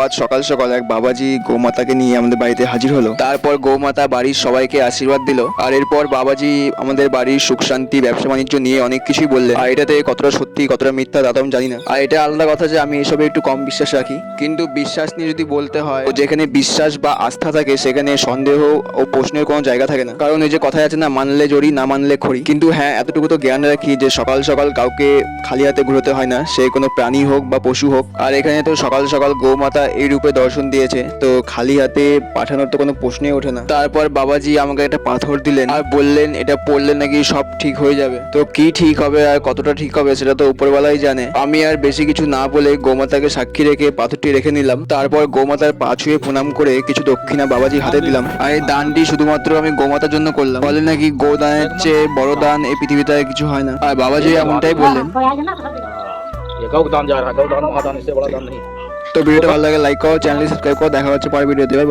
আজ সকাল সকাল এক বাবাজি গোমাতাকে নিয়ে আমাদের বাড়িতে হাজির হলো। তারপর গোমাতা বাড়ির সবাইকে আশীর্বাদ দিল। আর এরপর বাবাজি আমাদের বাড়ির সুখ শান্তি ব্যবসা বাণিজ্য নিয়ে অনেক কিছুই বললেন। আর এটাতে কতটা সত্যি কতটা মিথ্যা তা তো আমি জানি না। আর এটা আলাদা কথা যে আমি এসবে একটু কম বিশ্বাস রাখি, কিন্তু বিশ্বাস নিয়ে যদি বলতে হয়, যেখানে বিশ্বাস বা আস্থা থাকে সেখানে সন্দেহ ও প্রশ্নের কোনো জায়গা থাকে না। কারণ এই যে কথায় আছে না, মানলে জড়ি না মানলে খড়ি। কিন্তু হ্যাঁ, এতটুকু তো জ্ঞান রাখি যে সকাল সকাল কাউকে খালি হাতে ঘুরোতে হয় না, সে কোনো প্রাণী হোক বা পশু হোক। আর এখানে তো সকাল সকাল গোমাতা এই রূপে দর্শন দিয়েছে, তো খালি হাতে পাঠানোর তো কোনো প্রশ্নই ওঠে না। তারপর বাবাজি আমাকে একটা পাথর দিলেন আর বললেন এটা পড়লে নাকি সব ঠিক হয়ে যাবে। তো কি ঠিক হবে আর কতটা ঠিক হবে সেটা তো উপরওয়ালাই জানে। আমি আর বেশি কিছু না বলে গোমাতাকে সাক্ষী রেখে পাথরটি রেখে নিলাম। তারপর গোমাতার পা ছুঁয়ে প্রণাম করে কিছু দক্ষিণা বাবাজি হাতে দিলাম। আর এই দানটি শুধুমাত্র আমি গোমাতার জন্য করলাম। বলে নাকি গোদানের চেয়ে বড় দান এই পৃথিবীতে আর কিছু হয় না। আর বাবাজি এমনটাই বললেন। ये गौ दान जा रहा है, गौ दान महादान, इससे बड़ा दान नहीं। তো ভিডিওটা ভালো লাগে লাইক করো, চ্যানেলটি সাবস্ক্রাইব করো। দেখা হচ্ছে পরের ভিডিওতে।